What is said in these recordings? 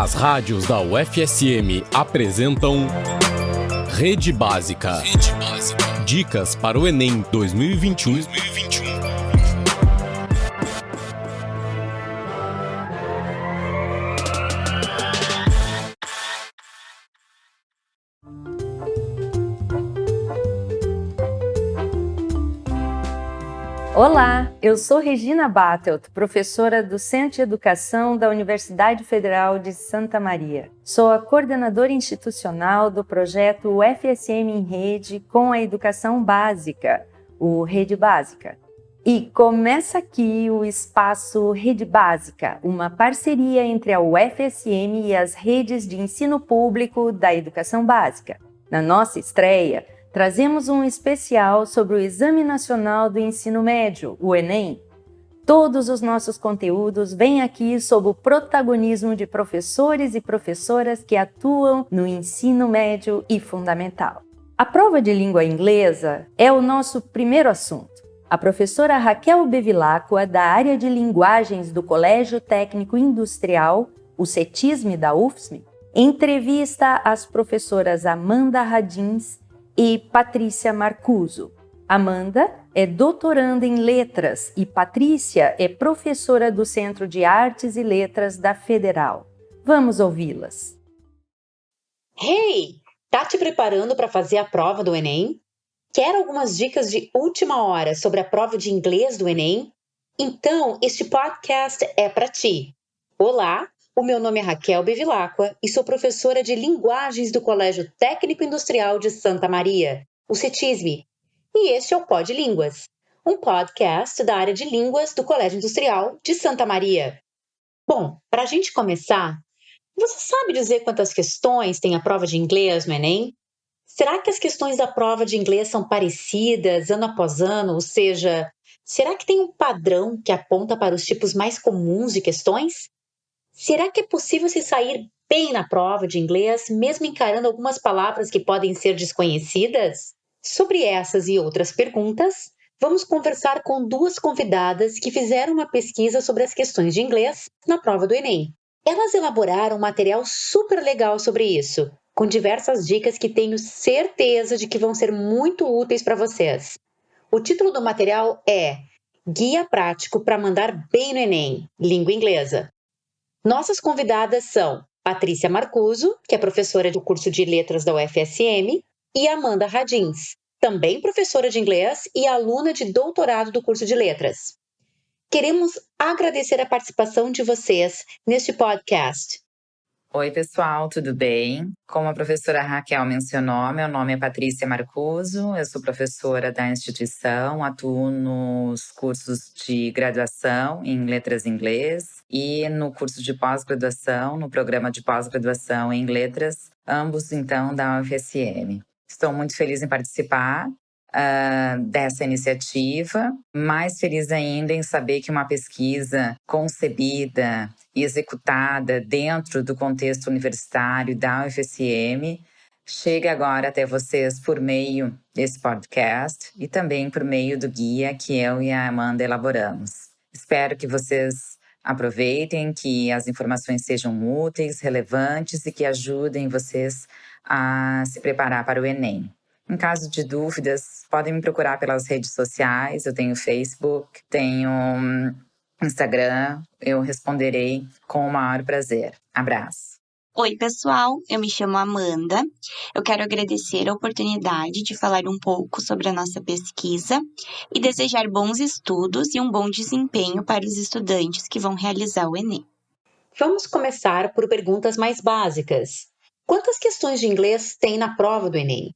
As rádios da UFSM apresentam Rede Básica. Dicas para o Enem 2021. Olá, eu sou Regina Bartelt, professora do Centro de Educação da Universidade Federal de Santa Maria. Sou a coordenadora institucional do projeto UFSM em Rede com a Educação Básica, o Rede Básica. E começa aqui o Espaço Rede Básica, uma parceria entre a UFSM e as redes de ensino público da educação básica. Na nossa estreia, trazemos um especial sobre o Exame Nacional do Ensino Médio, o Enem. Todos os nossos conteúdos vêm aqui sob o protagonismo de professores e professoras que atuam no ensino médio e fundamental. A prova de língua inglesa é o nosso primeiro assunto. A professora Raquel Bevilacqua, da área de linguagens do Colégio Técnico Industrial, o CETISM da UFSM, entrevista as professoras Amanda Radins e Patrícia Marcuso. Amanda é doutoranda em letras e Patrícia é professora do Centro de Artes e Letras da Federal. Vamos ouvi-las. Hey, tá te preparando para fazer a prova do Enem? Quer algumas dicas de última hora sobre a prova de inglês do Enem? Então, este podcast é para ti. Olá! O meu nome é Raquel Bevilacqua e sou professora de Linguagens do Colégio Técnico Industrial de Santa Maria, o CETISM. E este é o Pod Línguas, um podcast da área de línguas do Colégio Industrial de Santa Maria. Bom, para a gente começar, você sabe dizer quantas questões tem a prova de inglês no Enem? Será que as questões da prova de inglês são parecidas ano após ano? Ou seja, será que tem um padrão que aponta para os tipos mais comuns de questões? Será que é possível se sair bem na prova de inglês, mesmo encarando algumas palavras que podem ser desconhecidas? Sobre essas e outras perguntas, vamos conversar com duas convidadas que fizeram uma pesquisa sobre as questões de inglês na prova do Enem. Elas elaboraram um material super legal sobre isso, com diversas dicas que tenho certeza de que vão ser muito úteis para vocês. O título do material é Guia Prático para Mandar Bem no Enem, Língua Inglesa. Nossas convidadas são Patrícia Marcuso, que é professora do curso de Letras da UFSM, e Amanda Radins, também professora de inglês e aluna de doutorado do curso de Letras. Queremos agradecer a participação de vocês neste podcast. Oi, pessoal, tudo bem? Como a professora Raquel mencionou, meu nome é Patrícia Marcuso, eu sou professora da instituição, atuo nos cursos de graduação em Letras em Inglês e no curso de pós-graduação, no programa de pós-graduação em Letras, ambos, então, da UFSM. Estou muito feliz em participar dessa iniciativa, mais feliz ainda em saber que uma pesquisa concebida e executada dentro do contexto universitário da UFSM chega agora até vocês por meio desse podcast e também por meio do guia que eu e a Amanda elaboramos. Espero que vocês aproveitem, que as informações sejam úteis, relevantes e que ajudem vocês a se preparar para o Enem. Em caso de dúvidas, podem me procurar pelas redes sociais. Eu tenho Facebook, tenho Instagram. Eu responderei com o maior prazer. Abraço. Oi, pessoal. Eu me chamo Amanda. Eu quero agradecer a oportunidade de falar um pouco sobre a nossa pesquisa e desejar bons estudos e um bom desempenho para os estudantes que vão realizar o Enem. Vamos começar por perguntas mais básicas. Quantas questões de inglês tem na prova do Enem?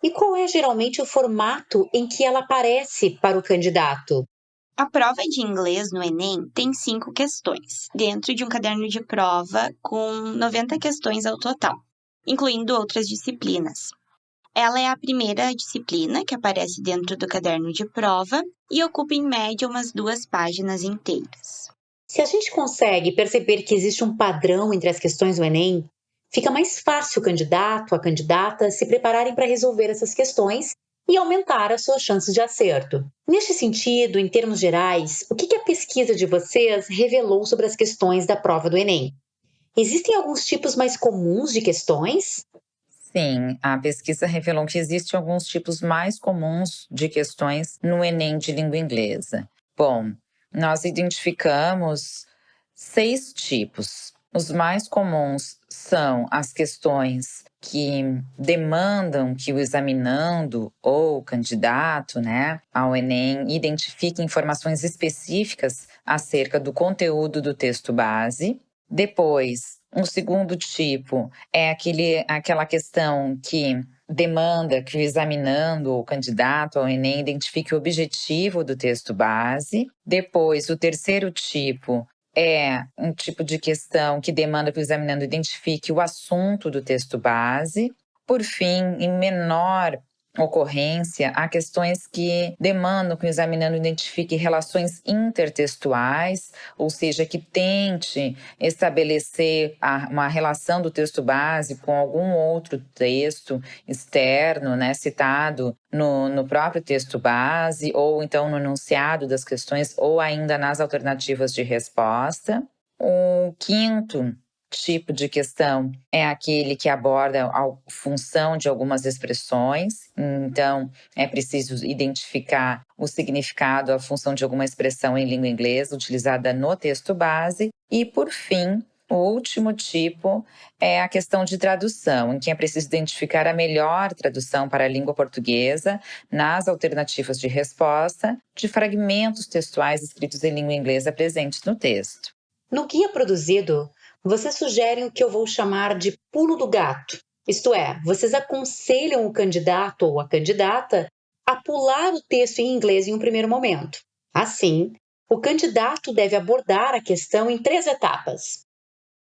E qual é geralmente o formato em que ela aparece para o candidato? A prova de inglês no Enem tem 5 questões, dentro de um caderno de prova com 90 questões ao total, incluindo outras disciplinas. Ela é a primeira disciplina que aparece dentro do caderno de prova e ocupa em média umas 2 páginas inteiras. Se a gente consegue perceber que existe um padrão entre as questões do Enem, fica mais fácil o candidato, a candidata se prepararem para resolver essas questões e aumentar as suas chances de acerto. Neste sentido, em termos gerais, o que a pesquisa de vocês revelou sobre as questões da prova do Enem? Existem alguns tipos mais comuns de questões? Sim, a pesquisa revelou que existem alguns tipos mais comuns de questões no Enem de língua inglesa. Bom, nós identificamos 6 tipos. Os mais comuns são as questões que demandam que o examinando ou o candidato, ao Enem identifique informações específicas acerca do conteúdo do texto base. Depois, um segundo tipo é aquela questão que demanda que o examinando ou candidato ao Enem identifique o objetivo do texto base. Depois, o terceiro tipo é um tipo de questão que demanda que o examinando identifique o assunto do texto base. Por fim, em menor ocorrência, há questões que demandam que o examinando identifique relações intertextuais, ou seja, que tente estabelecer uma relação do texto base com algum outro texto externo, citado no próprio texto base, ou então no enunciado das questões, ou ainda nas alternativas de resposta. O quinto tipo de questão é aquele que aborda a função de algumas expressões. Então, é preciso identificar o significado, a função de alguma expressão em língua inglesa utilizada no texto base. E, por fim, o último tipo é a questão de tradução, em que é preciso identificar a melhor tradução para a língua portuguesa nas alternativas de resposta de fragmentos textuais escritos em língua inglesa presentes no texto. No guia produzido, vocês sugerem o que eu vou chamar de pulo do gato. Isto é, vocês aconselham o candidato ou a candidata a pular o texto em inglês em um primeiro momento. Assim, o candidato deve abordar a questão em 3 etapas.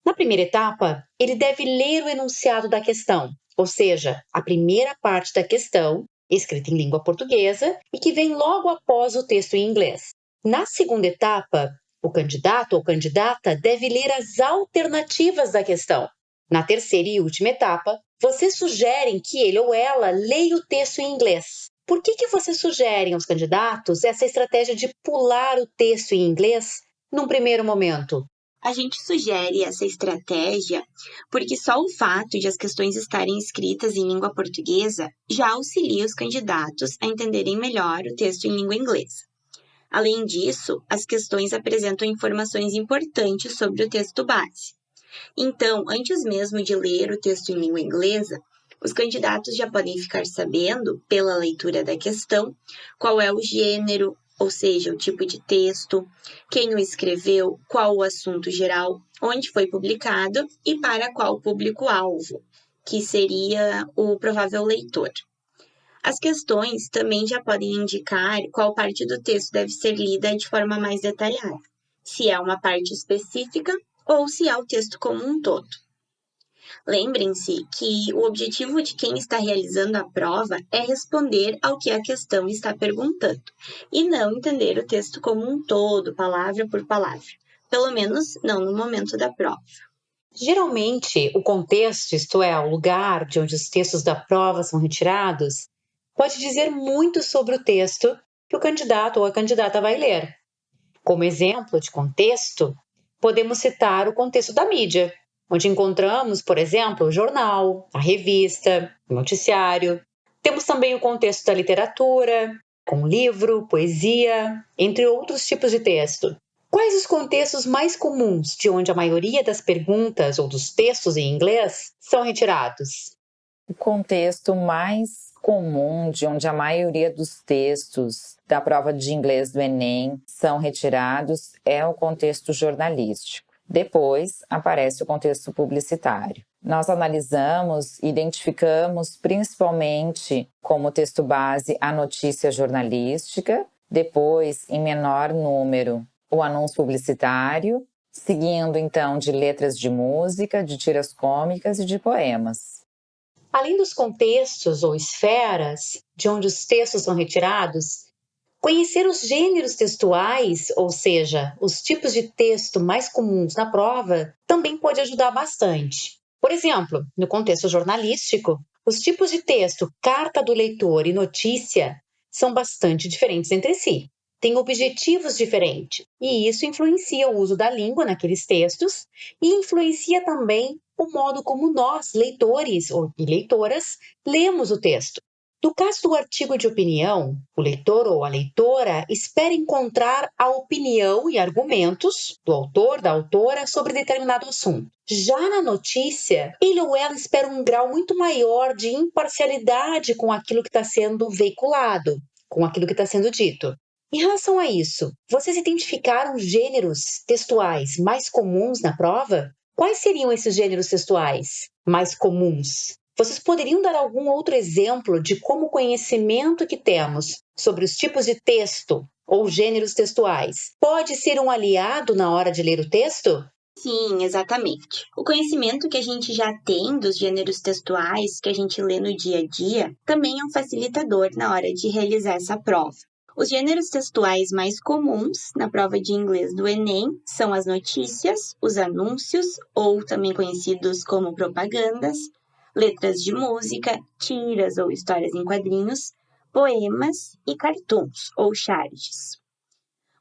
Na primeira etapa, ele deve ler o enunciado da questão, ou seja, a primeira parte da questão, escrita em língua portuguesa e que vem logo após o texto em inglês. Na segunda etapa, o candidato ou candidata deve ler as alternativas da questão. Na terceira e última etapa, vocês sugerem que ele ou ela leia o texto em inglês. Por que vocês sugerem aos candidatos essa estratégia de pular o texto em inglês num primeiro momento? A gente sugere essa estratégia porque só o fato de as questões estarem escritas em língua portuguesa já auxilia os candidatos a entenderem melhor o texto em língua inglesa. Além disso, as questões apresentam informações importantes sobre o texto base. Então, antes mesmo de ler o texto em língua inglesa, os candidatos já podem ficar sabendo, pela leitura da questão, qual é o gênero, ou seja, o tipo de texto, quem o escreveu, qual o assunto geral, onde foi publicado e para qual público-alvo, que seria o provável leitor. As questões também já podem indicar qual parte do texto deve ser lida de forma mais detalhada, se é uma parte específica ou se é o texto como um todo. Lembrem-se que o objetivo de quem está realizando a prova é responder ao que a questão está perguntando, e não entender o texto como um todo, palavra por palavra, pelo menos não no momento da prova. Geralmente, o contexto, isto é, o lugar de onde os textos da prova são retirados, pode dizer muito sobre o texto que o candidato ou a candidata vai ler. Como exemplo de contexto, podemos citar o contexto da mídia, onde encontramos, por exemplo, o jornal, a revista, o noticiário. Temos também o contexto da literatura, com livro, poesia, entre outros tipos de texto. Quais os contextos mais comuns de onde a maioria das perguntas ou dos textos em inglês são retirados? O contexto mais comum de onde a maioria dos textos da prova de inglês do Enem são retirados é o contexto jornalístico. Depois aparece o contexto publicitário. Nós analisamos e identificamos principalmente como texto base a notícia jornalística, depois, em menor número, o anúncio publicitário, seguindo então de letras de música, de tiras cômicas e de poemas. Além dos contextos ou esferas de onde os textos são retirados, conhecer os gêneros textuais, ou seja, os tipos de texto mais comuns na prova, também pode ajudar bastante. Por exemplo, no contexto jornalístico, os tipos de texto carta do leitor e notícia são bastante diferentes entre si. têm objetivos diferentes, e isso influencia o uso da língua naqueles textos e influencia também o modo como nós, leitores e leitoras, lemos o texto. No caso do artigo de opinião, o leitor ou a leitora espera encontrar a opinião e argumentos do autor, da autora, sobre determinado assunto. Já na notícia, ele ou ela espera um grau muito maior de imparcialidade com aquilo que está sendo veiculado, com aquilo que está sendo dito. Em relação a isso, vocês identificaram gêneros textuais mais comuns na prova? Quais seriam esses gêneros textuais mais comuns? Vocês poderiam dar algum outro exemplo de como o conhecimento que temos sobre os tipos de texto ou gêneros textuais pode ser um aliado na hora de ler o texto? Sim, exatamente. O conhecimento que a gente já tem dos gêneros textuais que a gente lê no dia a dia também é um facilitador na hora de realizar essa prova. Os gêneros textuais mais comuns na prova de inglês do Enem são as notícias, os anúncios, ou também conhecidos como propagandas, letras de música, tiras ou histórias em quadrinhos, poemas e cartoons ou charges.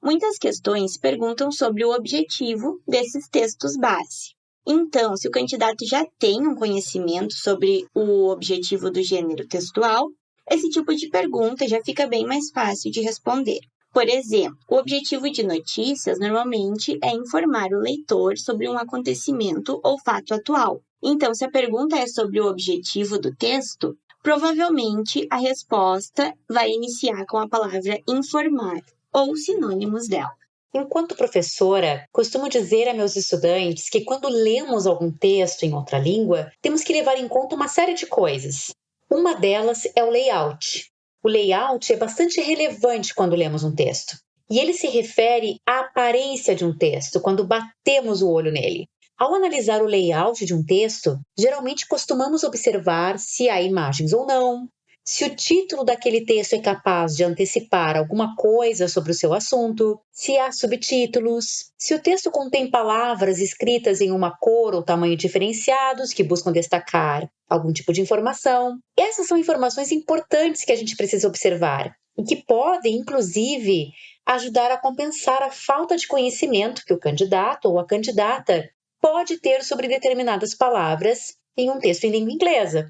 Muitas questões perguntam sobre o objetivo desses textos base. Então, se o candidato já tem um conhecimento sobre o objetivo do gênero textual, esse tipo de pergunta já fica bem mais fácil de responder. Por exemplo, o objetivo de notícias normalmente é informar o leitor sobre um acontecimento ou fato atual. Então, se a pergunta é sobre o objetivo do texto, provavelmente a resposta vai iniciar com a palavra informar ou sinônimos dela. Enquanto professora, costumo dizer a meus estudantes que quando lemos algum texto em outra língua, temos que levar em conta uma série de coisas. Uma delas é o layout. O layout é bastante relevante quando lemos um texto. E ele se refere à aparência de um texto, quando batemos o olho nele. Ao analisar o layout de um texto, geralmente costumamos observar se há imagens ou não, se o título daquele texto é capaz de antecipar alguma coisa sobre o seu assunto, se há subtítulos, se o texto contém palavras escritas em uma cor ou tamanho diferenciados que buscam destacar algum tipo de informação. Essas são informações importantes que a gente precisa observar e que podem, inclusive, ajudar a compensar a falta de conhecimento que o candidato ou a candidata pode ter sobre determinadas palavras em um texto em língua inglesa.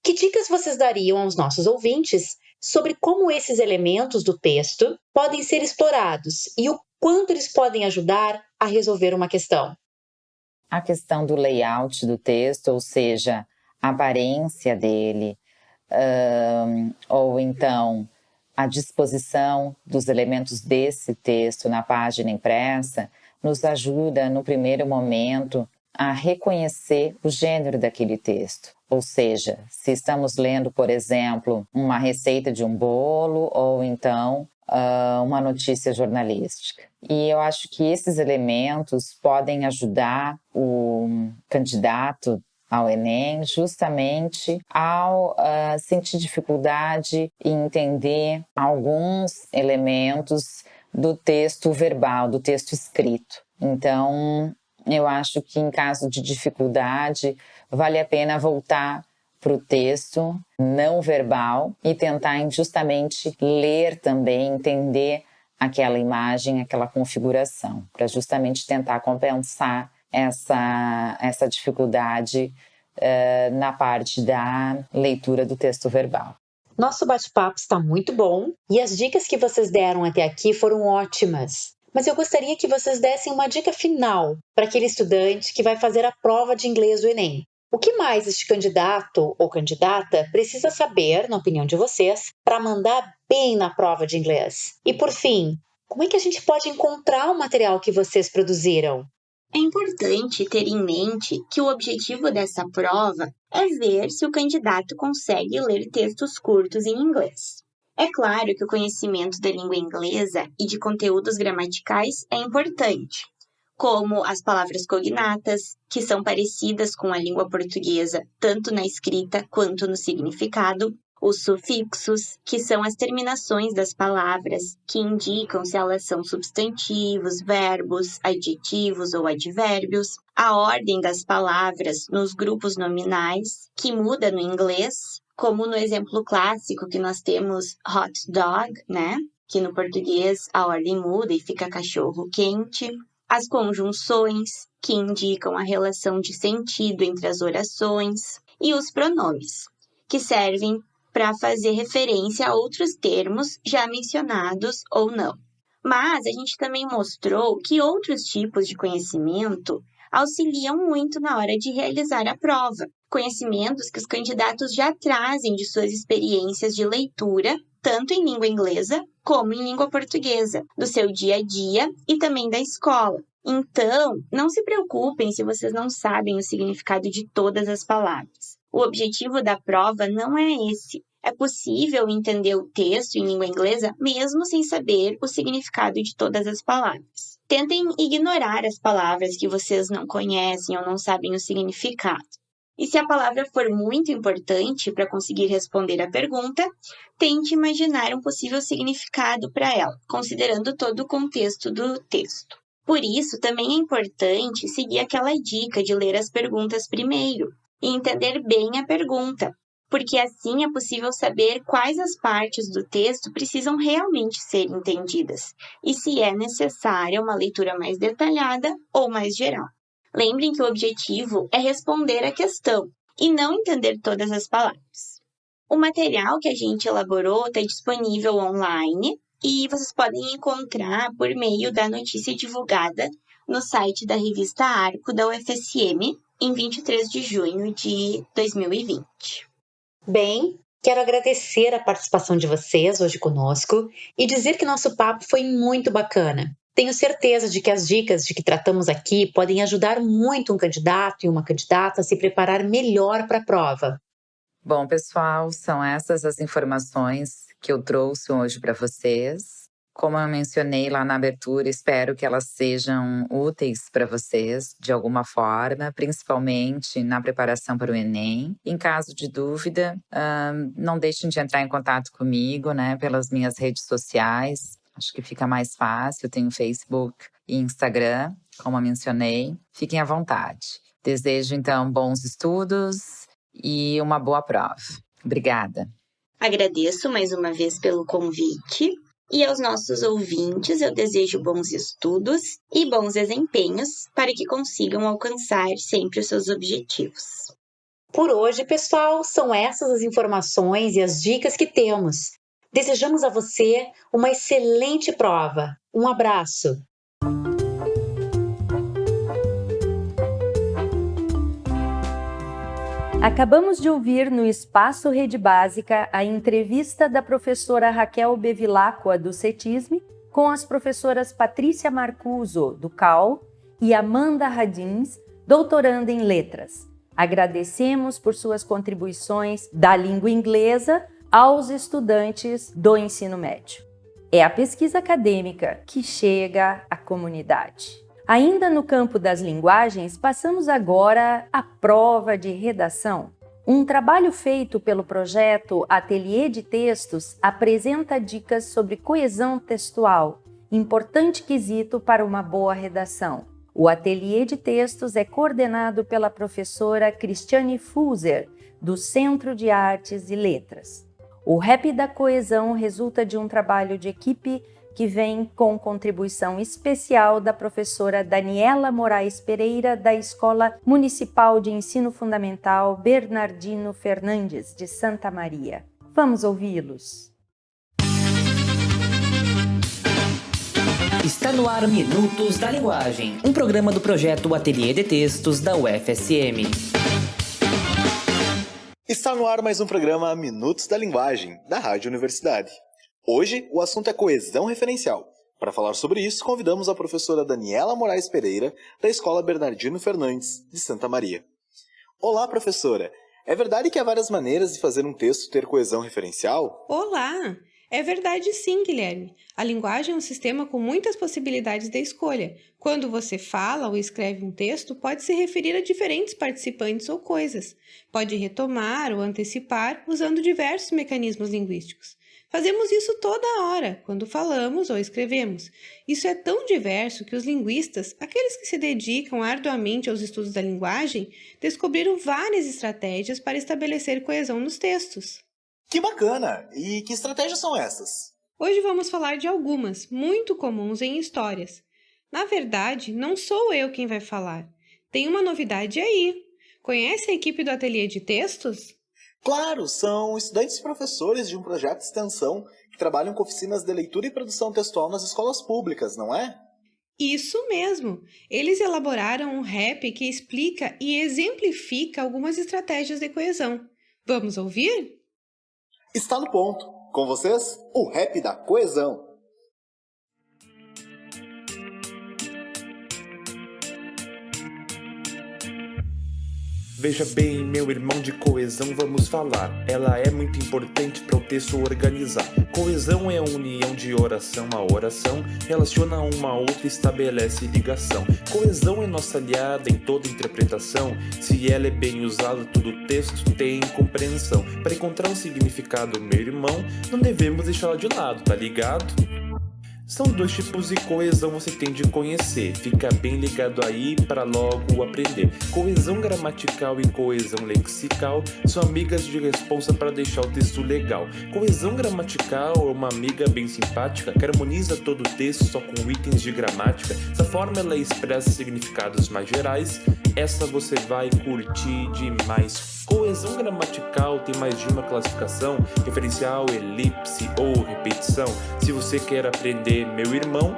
Que dicas vocês dariam aos nossos ouvintes sobre como esses elementos do texto podem ser explorados e o quanto eles podem ajudar a resolver uma questão? A questão do layout do texto, ou seja, a aparência dele, ou então a disposição dos elementos desse texto na página impressa, nos ajuda, no primeiro momento, a reconhecer o gênero daquele texto. Ou seja, se estamos lendo, por exemplo, uma receita de um bolo ou então uma notícia jornalística. E eu acho que esses elementos podem ajudar o candidato ao Enem justamente ao sentir dificuldade em entender alguns elementos do texto verbal, do texto escrito. Então, eu acho que em caso de dificuldade, vale a pena voltar para o texto não verbal e tentar justamente ler também, entender aquela imagem, aquela configuração, para justamente tentar compensar essa dificuldade na parte da leitura do texto verbal. Nosso bate-papo está muito bom e as dicas que vocês deram até aqui foram ótimas. Mas eu gostaria que vocês dessem uma dica final para aquele estudante que vai fazer a prova de inglês do Enem. O que mais este candidato ou candidata precisa saber, na opinião de vocês, para mandar bem na prova de inglês? E por fim, como é que a gente pode encontrar o material que vocês produziram? É importante ter em mente que o objetivo dessa prova é ver se o candidato consegue ler textos curtos em inglês. É claro que o conhecimento da língua inglesa e de conteúdos gramaticais é importante, como as palavras cognatas, que são parecidas com a língua portuguesa tanto na escrita quanto no significado, os sufixos, que são as terminações das palavras, que indicam se elas são substantivos, verbos, adjetivos ou advérbios, a ordem das palavras nos grupos nominais, que muda no inglês, como no exemplo clássico que nós temos hot dog, né? que no português a ordem muda e fica cachorro quente, as conjunções, que indicam a relação de sentido entre as orações, e os pronomes, que servem para fazer referência a outros termos já mencionados ou não. Mas a gente também mostrou que outros tipos de conhecimento auxiliam muito na hora de realizar a prova. Conhecimentos que os candidatos já trazem de suas experiências de leitura, tanto em língua inglesa como em língua portuguesa, do seu dia a dia e também da escola. Então, não se preocupem se vocês não sabem o significado de todas as palavras. O objetivo da prova não é esse. É possível entender o texto em língua inglesa mesmo sem saber o significado de todas as palavras. Tentem ignorar as palavras que vocês não conhecem ou não sabem o significado. E se a palavra for muito importante para conseguir responder a pergunta, tente imaginar um possível significado para ela, considerando todo o contexto do texto. Por isso, também é importante seguir aquela dica de ler as perguntas primeiro e entender bem a pergunta, porque assim é possível saber quais as partes do texto precisam realmente ser entendidas e se é necessária uma leitura mais detalhada ou mais geral. Lembrem que o objetivo é responder a questão e não entender todas as palavras. O material que a gente elaborou está disponível online e vocês podem encontrar por meio da notícia divulgada no site da revista Arco da UFSM em 23 de junho de 2020. Bem, quero agradecer a participação de vocês hoje conosco e dizer que nosso papo foi muito bacana. Tenho certeza de que as dicas de que tratamos aqui podem ajudar muito um candidato e uma candidata a se preparar melhor para a prova. Bom, pessoal, são essas as informações que eu trouxe hoje para vocês. Como eu mencionei lá na abertura, espero que elas sejam úteis para vocês de alguma forma, principalmente na preparação para o Enem. Em caso de dúvida, não deixem de entrar em contato comigo, né, pelas minhas redes sociais. Acho que fica mais fácil. Eu tenho Facebook e Instagram, como eu mencionei. Fiquem à vontade. Desejo, então, bons estudos e uma boa prova. Obrigada. Agradeço mais uma vez pelo convite. E aos nossos ouvintes, eu desejo bons estudos e bons desempenhos para que consigam alcançar sempre os seus objetivos. Por hoje, pessoal, são essas as informações e as dicas que temos. Desejamos a você uma excelente prova. Um abraço! Acabamos de ouvir no Espaço Rede Básica a entrevista da professora Raquel Bevilacqua, do CETISM, com as professoras Patrícia Marcuso, do CAL, e Amanda Radins, doutoranda em Letras. Agradecemos por suas contribuições da língua inglesa aos estudantes do ensino médio. É a pesquisa acadêmica que chega à comunidade. Ainda no campo das linguagens, passamos agora à prova de redação. Um trabalho feito pelo projeto Ateliê de Textos apresenta dicas sobre coesão textual, importante quesito para uma boa redação. O Ateliê de Textos é coordenado pela professora Cristiane Fuser, do Centro de Artes e Letras. O Rap da Coesão resulta de um trabalho de equipe que vem com contribuição especial da professora Daniela Moraes Pereira, da Escola Municipal de Ensino Fundamental Bernardino Fernandes, de Santa Maria. Vamos ouvi-los. Está no ar Minutos da Linguagem, um programa do projeto Ateliê de Textos da UFSM. Está no ar mais um programa Minutos da Linguagem, da Rádio Universidade. Hoje, o assunto é coesão referencial. Para falar sobre isso, convidamos a professora Daniela Moraes Pereira, da Escola Bernardino Fernandes, de Santa Maria. Olá, professora! É verdade que há várias maneiras de fazer um texto ter coesão referencial? Olá! É verdade sim, Guilherme. A linguagem é um sistema com muitas possibilidades de escolha. Quando você fala ou escreve um texto, pode se referir a diferentes participantes ou coisas. Pode retomar ou antecipar usando diversos mecanismos linguísticos. Fazemos isso toda hora, quando falamos ou escrevemos. Isso é tão diverso que os linguistas, aqueles que se dedicam arduamente aos estudos da linguagem, descobriram várias estratégias para estabelecer coesão nos textos. Que bacana! E que estratégias são essas? Hoje vamos falar de algumas, muito comuns em histórias. Na verdade, não sou eu quem vai falar. Tem uma novidade aí. Conhece a equipe do Ateliê de Textos? Claro, são estudantes e professores de um projeto de extensão que trabalham com oficinas de leitura e produção textual nas escolas públicas, não é? Isso mesmo! Eles elaboraram um rap que explica e exemplifica algumas estratégias de coesão. Vamos ouvir? Está no ponto. Com vocês, o rap da coesão. Veja bem, meu irmão, de coesão vamos falar. Ela é muito importante para o texto organizar. Coesão é a união de oração a oração, relaciona uma a outra e estabelece ligação. Coesão é nossa aliada em toda interpretação. Se ela é bem usada, todo o texto tem compreensão. Para encontrar um significado, meu irmão, não devemos deixá-la de lado, tá ligado? São dois tipos de coesão você tem de conhecer, fica bem ligado aí para logo aprender. Coesão gramatical e coesão lexical são amigas de responsa para deixar o texto legal. Coesão gramatical é uma amiga bem simpática que harmoniza todo o texto só com itens de gramática. Dessa forma ela expressa significados mais gerais, essa você vai curtir demais. Coesão gramatical tem mais de uma classificação, referencial, elipse ou repetição. Se você quer aprender, meu irmão,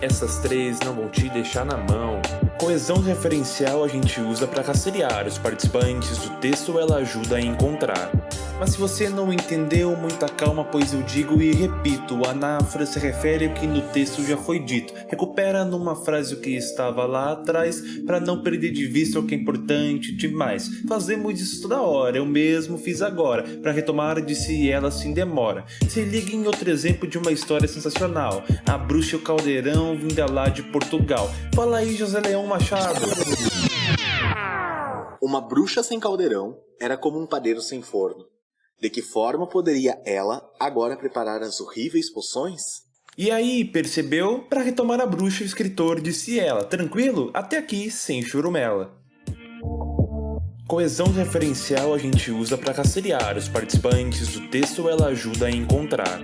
essas três não vão te deixar na mão. Coesão referencial a gente usa para rastrear os participantes do texto, ela ajuda a encontrar. Mas se você não entendeu, muita calma, pois eu digo e repito, anáfora se refere ao que no texto já foi dito. Recupera numa frase o que estava lá atrás, para não perder de vista o que é importante demais. Fazemos isso toda hora, eu mesmo fiz agora, para retomar disse ela sem demora. Se liga em outro exemplo de uma história sensacional, a bruxa e o caldeirão vinda lá de Portugal. Fala aí, José Leão Machado. Uma bruxa sem caldeirão era como um padeiro sem forno. De que forma poderia ela agora preparar as horríveis poções? E aí, percebeu? Para retomar a bruxa, o escritor disse ela, tranquilo? Até aqui, sem churumela. Coesão referencial a gente usa para rastrear os participantes do texto, ela ajuda a encontrar.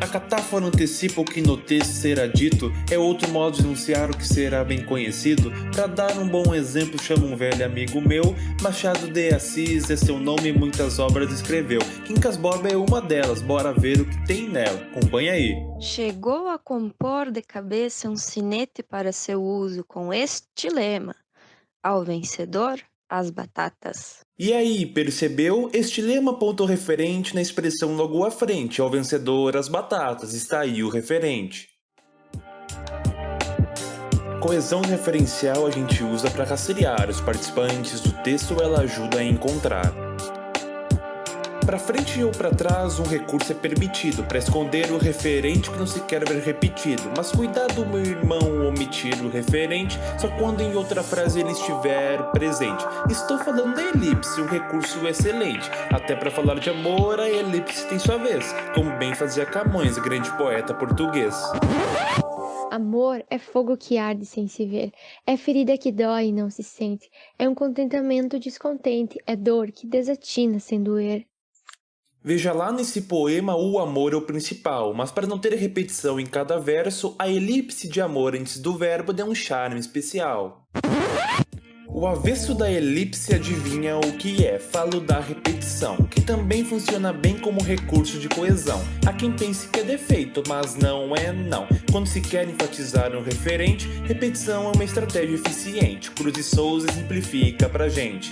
A catáfora antecipa o que no texto será dito, é outro modo de enunciar o que será bem conhecido. Para dar um bom exemplo, chamo um velho amigo meu, Machado de Assis é seu nome e muitas obras escreveu. Quincas Borba é uma delas, bora ver o que tem nela, acompanha aí. Chegou a compor de cabeça um sinete para seu uso com este lema: ao vencedor, as batatas. E aí, percebeu? Este lema apontou referente na expressão logo à frente, ao vencedor, as batatas, está aí o referente. Coesão referencial a gente usa para rastrear os participantes do texto, ela ajuda a encontrar. Para frente ou para trás, um recurso é permitido para esconder o referente que não se quer ver repetido. Mas cuidado, meu irmão, omitir o referente só quando em outra frase ele estiver presente. Estou falando da elipse, um recurso excelente. Até para falar de amor, a elipse tem sua vez, como bem fazia Camões, grande poeta português. Amor é fogo que arde sem se ver, é ferida que dói e não se sente, é um contentamento descontente, é dor que desatina sem doer. Veja lá nesse poema, o amor é o principal, mas para não ter repetição em cada verso, a elipse de amor antes do verbo dá um charme especial. O avesso da elipse adivinha o que é, falo da repetição, que também funciona bem como recurso de coesão. Há quem pense que é defeito, mas não é não. Quando se quer enfatizar um referente, repetição é uma estratégia eficiente. Cruz e Souza exemplifica pra gente.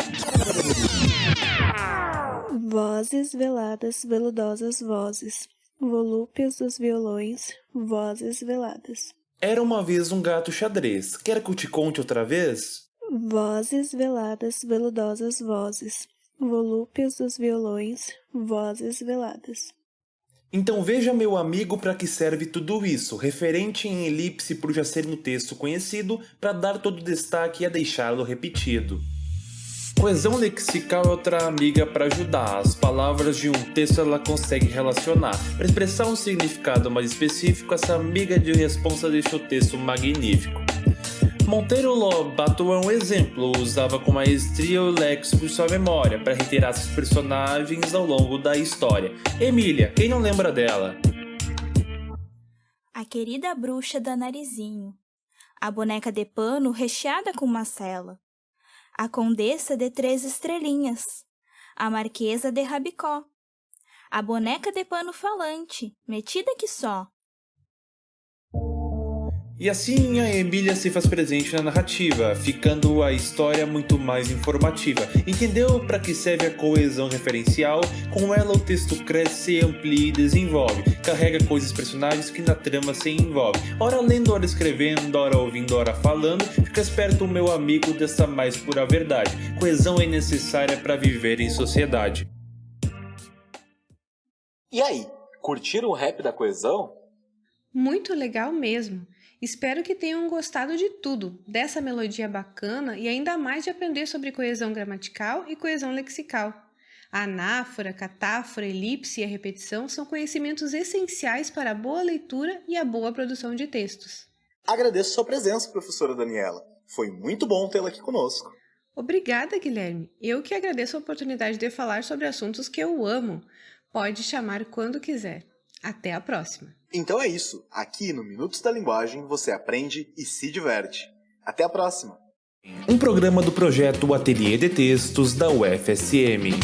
Vozes veladas, veludosas vozes, volúpias dos violões, vozes veladas. Era uma vez um gato xadrez, quer que eu te conte outra vez? Vozes veladas, veludosas vozes, volúpias dos violões, vozes veladas. Então veja, meu amigo, para que serve tudo isso, referente em elipse por já ser no texto conhecido, para dar todo o destaque e a deixá-lo repetido. Coesão lexical é outra amiga para ajudar. As palavras de um texto ela consegue relacionar. Para expressar um significado mais específico, essa amiga de responsa deixa o texto magnífico. Monteiro Lobato é um exemplo, usava com maestria o léxico de sua memória para reiterar seus personagens ao longo da história. Emília, quem não lembra dela? A querida bruxa da Narizinho, a boneca de pano recheada com macela, a condessa de 3 estrelinhas, a marquesa de Rabicó, a boneca de pano falante, metida que só. E assim a Emília se faz presente na narrativa, ficando a história muito mais informativa. Entendeu para que serve a coesão referencial? Com ela o texto cresce, amplia e desenvolve. Carrega coisas personagens que na trama se envolve. Ora lendo, ora escrevendo, ora ouvindo, ora falando. Fica esperto, meu amigo, dessa mais pura verdade. Coesão é necessária para viver em sociedade. E aí, curtiram o rap da coesão? Muito legal mesmo. Espero que tenham gostado de tudo, dessa melodia bacana e ainda mais de aprender sobre coesão gramatical e coesão lexical. A anáfora, catáfora, elipse e a repetição são conhecimentos essenciais para a boa leitura e a boa produção de textos. Agradeço sua presença, professora Daniela. Foi muito bom tê-la aqui conosco. Obrigada, Guilherme. Eu que agradeço a oportunidade de falar sobre assuntos que eu amo. Pode chamar quando quiser. Até a próxima. Então é isso. Aqui no Minutos da Linguagem você aprende e se diverte. Até a próxima. Um programa do projeto Ateliê de Textos da UFSM.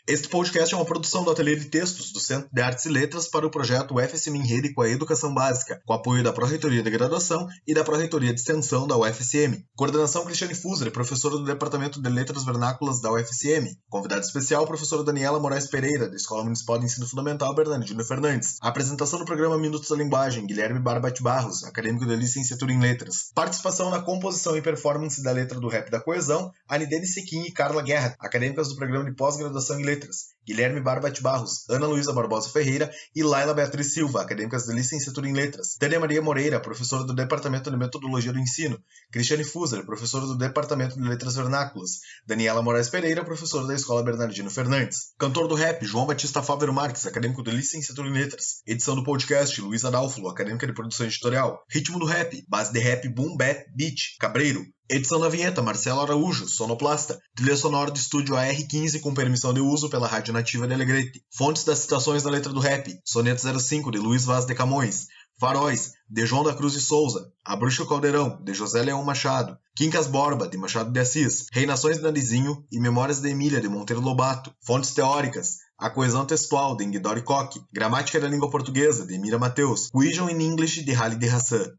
Este podcast é uma produção do Ateliê de Textos do Centro de Artes e Letras para o projeto UFSM em Rede com a Educação Básica, com apoio da Pró-Reitoria de Graduação e da Pró-Reitoria de Extensão da UFSM. Coordenação Cristiane Fuser, professora do Departamento de Letras Vernáculas da UFSM. Convidada especial, professora Daniela Moraes Pereira, da Escola Municipal de Ensino Fundamental Bernardino Fernandes. A apresentação do programa Minutos da Linguagem, Guilherme Barbati Barros, acadêmico da Licenciatura em Letras. Participação na composição e performance da letra do rap da coesão, Anidene Sequim e Carla Guerra, acadêmicas do programa de pós-graduação em Letras. Guilherme Barbati Barros, Ana Luísa Barbosa Ferreira e Laila Beatriz Silva, acadêmicas da Licenciatura em Letras. Tânia Maria Moreira, professora do Departamento de Metodologia do Ensino. Cristiane Fuser, professora do Departamento de Letras Vernáculas. Daniela Moraes Pereira, professora da Escola Bernardino Fernandes. Cantor do rap, João Batista Fávero Marques, acadêmico da Licenciatura em Letras. Edição do podcast, Luísa Adálfolo, acadêmica de produção editorial. Ritmo do rap, base de rap, boom, bap, beat, Cabreiro. Edição da vinheta, Marcelo Araújo, sonoplasta. Trilha sonora do estúdio AR15 com permissão de uso pela Rádio Nativa de Alegrete. Fontes das citações da letra do rap, Soneto 05, de Luiz Vaz de Camões. Faróis, de João da Cruz de Souza. A Bruxa Caldeirão, de José Leão Machado. Quincas Borba, de Machado de Assis. Reinações de Narizinho e Memórias de Emília, de Monteiro Lobato. Fontes teóricas, A Coesão Textual, de Nguidori Koch. Gramática da Língua Portuguesa, de Mira Mateus. Cohesion in English, de Halid Hassan.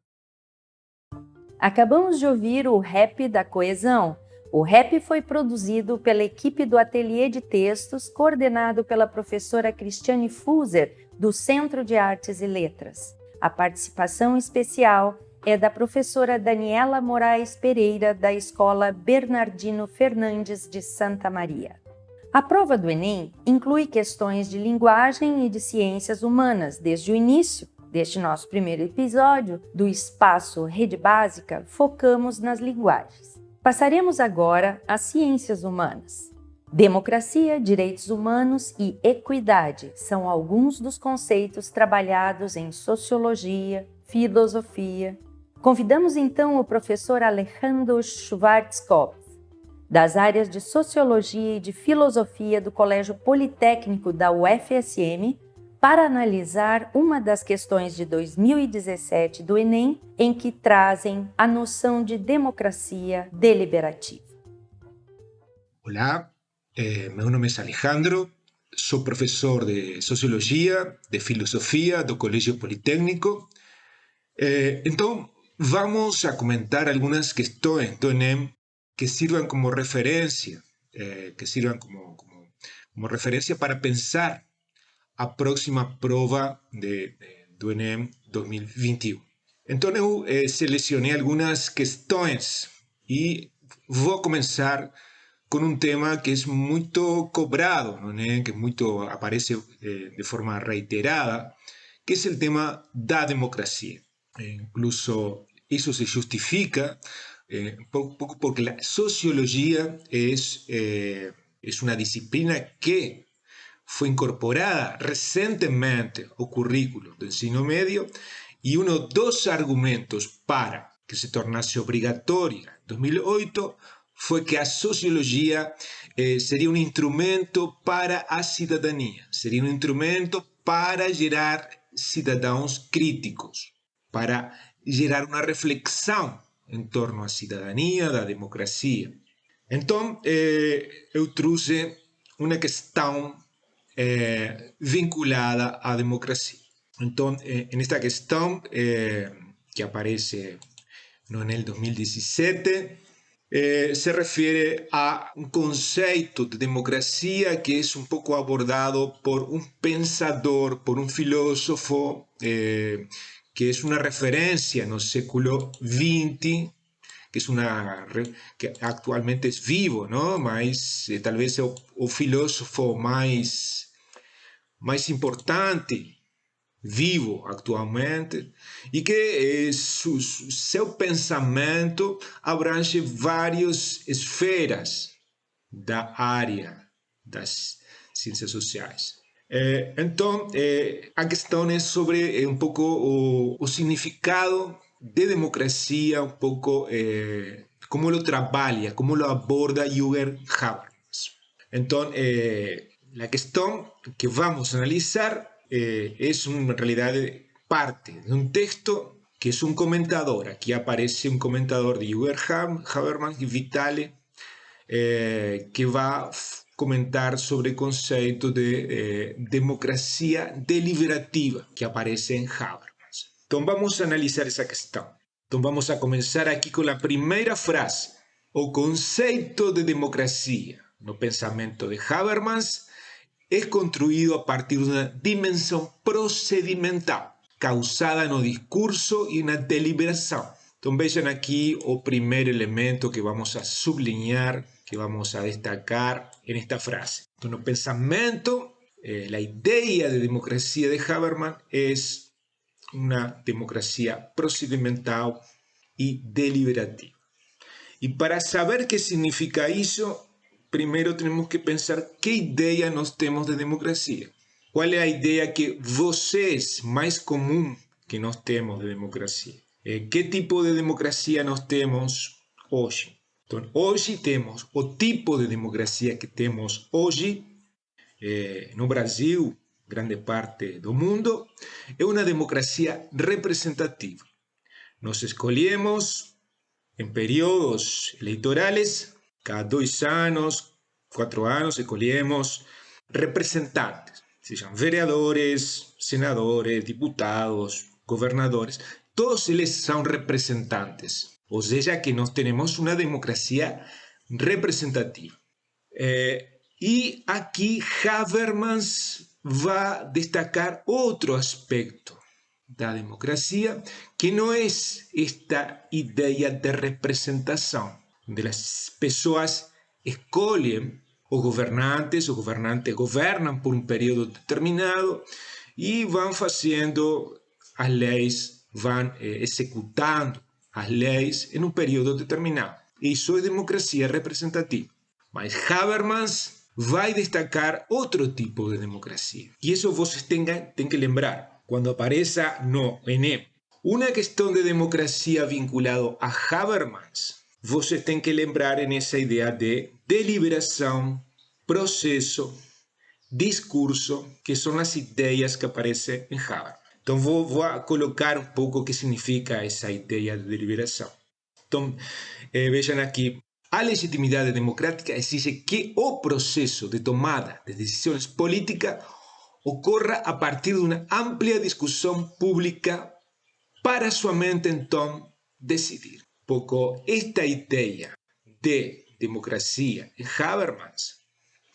Acabamos de ouvir o Rap da Coesão. O rap foi produzido pela equipe do Ateliê de Textos, coordenado pela professora Cristiane Fuser, do Centro de Artes e Letras. A participação especial é da professora Daniela Moraes Pereira, da Escola Bernardino Fernandes de Santa Maria. A prova do Enem inclui questões de linguagem e de ciências humanas desde o início. Deste nosso primeiro episódio do Espaço Rede Básica, focamos nas linguagens. Passaremos agora às ciências humanas. Democracia, direitos humanos e equidade são alguns dos conceitos trabalhados em sociologia, filosofia. Convidamos então o professor Alejandro Schwarzkopf, das áreas de Sociologia e de Filosofia do Colégio Politécnico da UFSM, para analisar uma das questões de 2017 do Enem, em que trazem a noção de democracia deliberativa. Olá, meu nome é Alejandro, sou professor de Sociologia, de Filosofia do Colégio Politécnico. Então, vamos a comentar algumas questões do Enem que sirvan como referência, como referência para pensar a próxima prova do Enem 2021. Então eu selecionei algumas questões e vou começar com um tema que é muito cobrado, no Enem, que muito aparece de forma reiterada, que é o tema da democracia. Incluso isso se justifica pouco porque a sociologia é uma disciplina que foi incorporada recentemente ao currículo do ensino médio e um dos argumentos para que se tornasse obrigatória em 2008 foi que a sociologia seria um instrumento para a cidadania, seria um instrumento para gerar cidadãos críticos, para gerar uma reflexão em torno à cidadania, da democracia. Então, eu trouxe uma questão vinculada à democracia. Então, nesta questão, que aparece no Enel 2017, se refere a um conceito de democracia que é um pouco abordado por um pensador, por um filósofo, que é uma referência no século XX, que actualmente é vivo, não? Mas talvez é o filósofo mais importante vivo atualmente, e que seu pensamento abrange várias esferas da área das ciências sociais. Então, a questão é sobre um pouco o significado de democracia, um pouco como lo trabalha, como lo aborda Jürgen Habermas. Então, a questão que vamos analisar es en realidad parte de un texto que es un comentador. Aquí aparece un comentador de Jürgen Habermas y Vitale, que va a comentar sobre el concepto de democracia deliberativa que aparece en Habermas. Entonces vamos a analizar esa cuestión. Entonces vamos a comenzar aquí con la primera frase. O concepto de democracia no pensamento de Habermas es construido a partir de una dimensión procedimental, causada no discurso y una deliberación. Entonces vean aquí el primer elemento que vamos a subrayar, que vamos a destacar en esta frase. Entonces, el pensamiento, la idea de democracia de Habermas es una democracia procedimental y deliberativa. Y para saber qué significa eso, primero tenemos que pensar qué idea nos tenemos de democracia. ¿Cuál es la idea que vocês más común que nos tenemos de democracia? ¿Qué tipo de democracia nos tenemos hoy? Entonces, hoy tenemos o tipo de democracia que tenemos hoy no Brasil, grande parte do mundo, es una democracia representativa. Nos escolhemos en periodos electorales. Cada 2 años, 4 años, escolhemos representantes, sejam vereadores, senadores, diputados, gobernadores. Todos ellos son representantes, o sea que nós tenemos una democracia representativa. Y aquí Habermas va a destacar otro aspecto de la democracia, que no es esta idea de representación, donde las personas escolhem os governantes governam por um período determinado e vão fazendo as leis, vão executando as leis em um período determinado. Isso é democracia representativa. Mas Habermas vai destacar outro tipo de democracia. E isso vocês têm que lembrar quando apareça no Enem. Uma questão de democracia vinculada a Habermas, você tem que lembrar nessa ideia de deliberação, processo, discurso, que são as ideias que aparecem em Habermas. Então, vou colocar um pouco o que significa essa ideia de deliberação. Então, vejam aqui, a legitimidade democrática exige que o processo de tomada de decisões políticas ocorra a partir de uma ampla discussão pública para somente, então, decidir. Poco esta idea de democracia en Habermas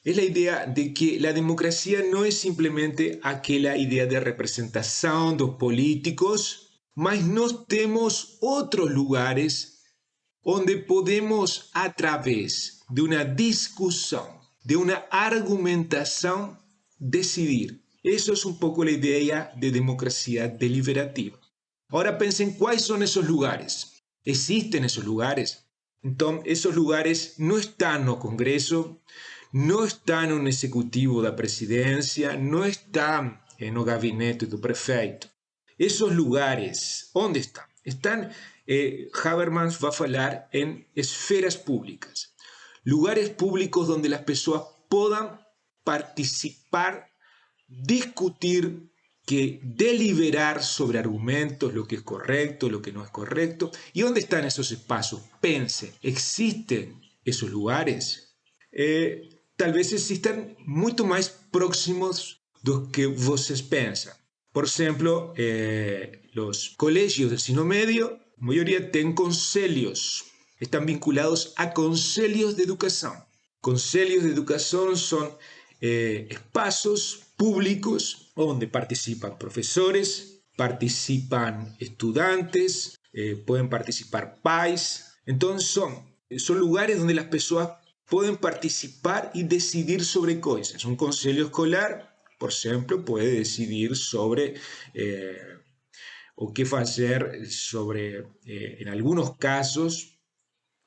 es la idea de que la democracia no es simplemente aquella idea de representación de los políticos, mas nos tenemos otros lugares donde podemos, a través de una discusión, de una argumentación, decidir. Eso es un poco la idea de democracia deliberativa. Ahora piensen cuáles son esos lugares. Existen esos lugares. Entonces, esos lugares no están en el Congreso, no están en un ejecutivo de la presidencia, no están en el gabinete del prefeito. Esos lugares, ¿dónde están? Están, Habermas va a hablar en esferas públicas. Lugares públicos donde las personas puedan participar, discutir que deliberar sobre argumentos, lo que es correcto, lo que no es correcto. ¿Y dónde están esos espacios? Pense, ¿existen esos lugares? Tal vez existan muito mais próximos do que vocês pensam. Por exemplo, los colegios de ensino medio, la mayoría tienen conselhos, están vinculados a conselhos de educación. Conselhos de educación son espacios públicos donde participan profesores, participan estudiantes, pueden participar pais. Entonces son lugares donde las personas pueden participar y decidir sobre cosas. Un conselho escolar, por ejemplo, puede decidir sobre o qué hacer sobre, en algunos casos,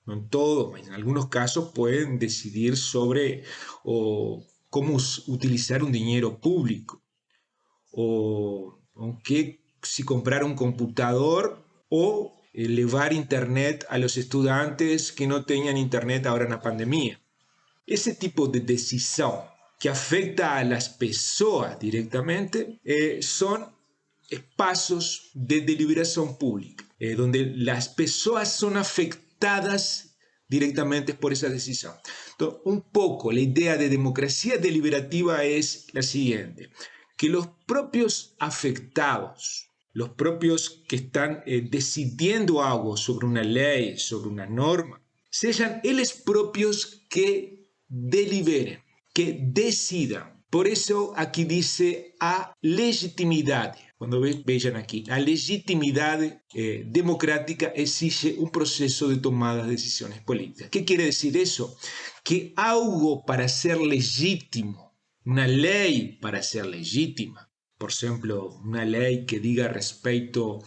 no en todos, en algunos casos pueden decidir sobre cómo utilizar un dinero público, o si comprar un computador o levar internet a los estudiantes que no tenían internet ahora en la pandemia. Ese tipo de decisión que afecta a las personas directamente son espacios de deliberación pública, donde las personas son afectadas directamente por esa decisión. Entonces, un poco la idea de democracia deliberativa es la siguiente: que los propios afectados, los propios que están decidiendo algo sobre una ley, sobre una norma, sean ellos propios que deliberen, que decidan. Por eso aquí dice a legitimidad. Cuando vean aquí, a legitimidad democrática exige un proceso de tomada de decisiones políticas. ¿Qué quiere decir eso? Que algo para ser legítimo, una ley para ser legítima, por ejemplo, una ley que diga respecto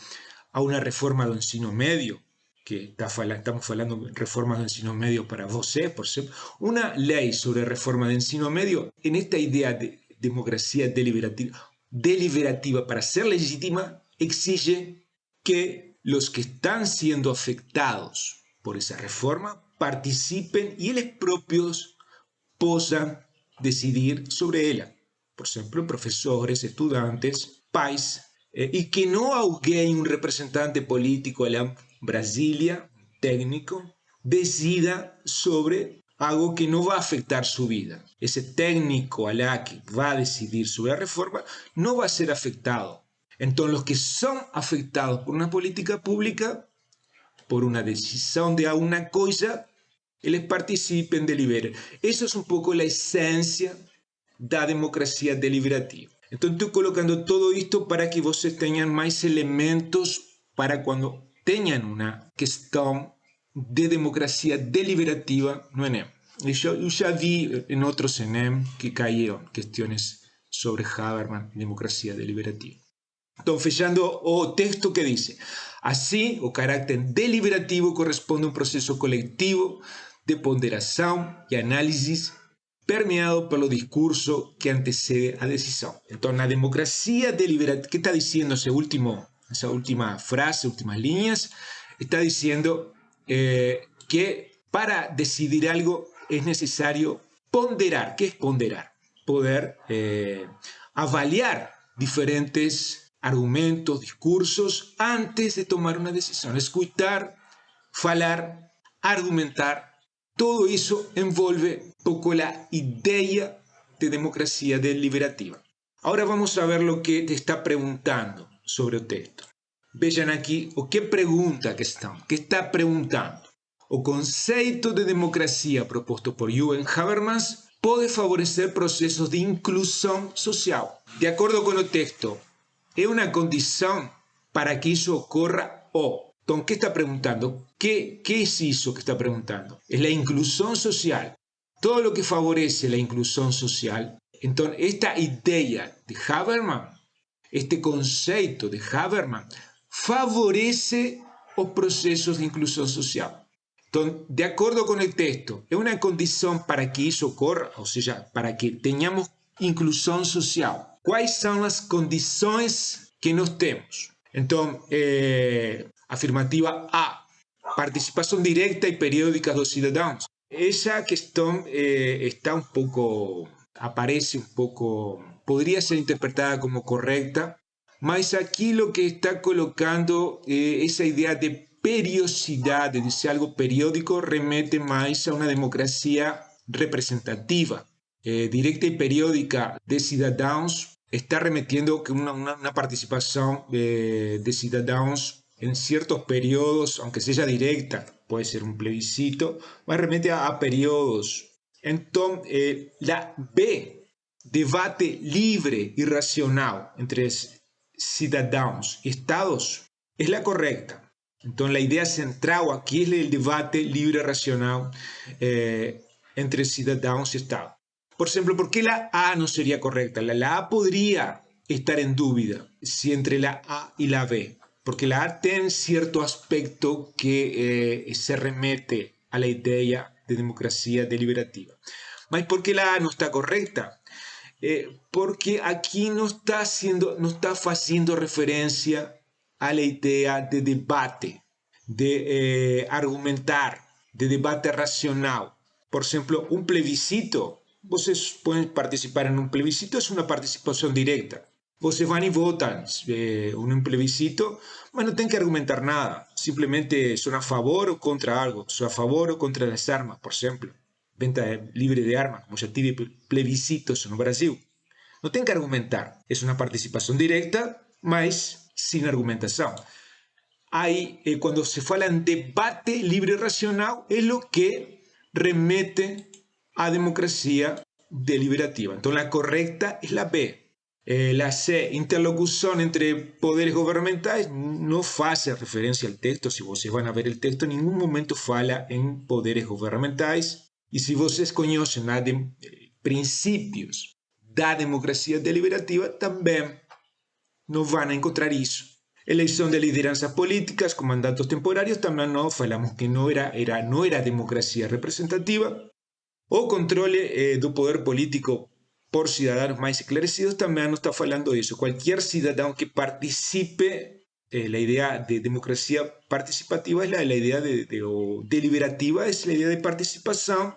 a una reforma del ensino medio, que estamos hablando de reformas de ensino medio para vos, por ejemplo, una ley sobre reforma de ensino medio, en esta idea de democracia deliberativa para ser legítima, exige que los que están siendo afectados por esa reforma participen y ellos propios puedan decidir sobre ella. Por ejemplo, profesores, estudiantes, pais, y que no alguien, un representante político allá en Brasilia, técnico, decida sobre algo que no va a afectar su vida. Ese técnico allá que va a decidir sobre la reforma no va a ser afectado. Entonces, los que son afectados por una política pública, por una decisión de alguna cosa, ellos participen, deliberen. Eso es un poco la esencia de la democracia deliberativa. Entonces, estoy colocando todo esto para que ustedes tengan más elementos para cuando tengan una cuestión de democracia deliberativa no ENEM. Yo ya vi en otros ENEM que cayeron cuestiones sobre Habermas, democracia deliberativa. Entonces, fechando o texto que dice: así, o carácter deliberativo corresponde a un proceso colectivo de ponderación y análisis permeado por los discursos que antecede a decisión. Entonces, la democracia deliberativa, ¿qué está diciendo esa última frase, últimas líneas? Está diciendo que para decidir algo es necesario ponderar. ¿Qué es ponderar? Poder avaliar diferentes argumentos, discursos antes de tomar una decisión. Escuchar, falar, argumentar. Todo eso envuelve un poco la idea de democracia deliberativa. Ahora vamos a ver lo que te está preguntando sobre el texto. Vean aquí o qué pregunta que está preguntando. O conceito de democracia proposto por Johann Habermas pode favorecer procesos de inclusão social. De acordo com o texto, é uma condição para que isso ocorra o. Entonces, ¿qué está preguntando? ¿Qué es eso que está preguntando? Es la inclusión social. Todo lo que favorece la inclusión social. Entonces, esta idea de Habermas, este concepto de Habermas, favorece los procesos de inclusión social. Entonces, de acuerdo con el texto, es una condición para que eso ocurra, o sea, para que tengamos inclusión social. ¿Cuáles son las condiciones que nos tenemos? Entonces, afirmativa A, participación directa y periódica de los ciudadanos. Esa cuestión está un poco, aparece un poco, podría ser interpretada como correcta, mas aquí lo que está colocando esa idea de periodicidade, de ser algo periódico, remete mais a uma democracia representativa, directa e periódica de cidadãos, está remetiendo que una participación de cidadãos en ciertos periodos, aunque sea directa, puede ser un plebiscito, mas remete a periodos. Entonces, la B, debate libre y racional entre cidadãos y estados, es la correcta. Entonces, la idea central aquí es el debate libre y racional entre ciudadanos y Estado. Por ejemplo, ¿por qué la A no sería correcta? La A podría estar en duda si entre la A y la B, porque la A tiene cierto aspecto que se remete a la idea de democracia deliberativa. ¿Mas por qué la A no está correcta? Porque aquí no está haciendo referencia a la idea de debate, de argumentar, de debate racional. Por ejemplo, un plebiscito, vocês pueden participar en un plebiscito, es una participación directa. Vocês van y votan en un plebiscito, mas no tienen que argumentar nada, simplemente son a favor o contra algo, son a favor o contra las armas, por ejemplo, venta libre de armas, como ya tive plebiscitos no Brasil. No tienen que argumentar, es una participación directa, mas sin argumentación. Ahí, cuando se fala en debate libre y racional, es lo que remete a democracia deliberativa. Entonces, la correcta es la B. La C, interlocución entre poderes gubernamentales, no hace referencia al texto. Si vocês van a ver el texto, en ningún momento fala en poderes gubernamentales. Y si vocês conocen principios da democracia deliberativa, también no van a encontrar eso. Elección de lideranzas políticas con mandatos temporarios, también no falamos que no era democracia representativa. O controle do poder político por ciudadanos más esclarecidos, también no está falando de eso. Cualquier ciudadano que participe, la idea de democracia participativa es la idea o deliberativa, es la idea de participación,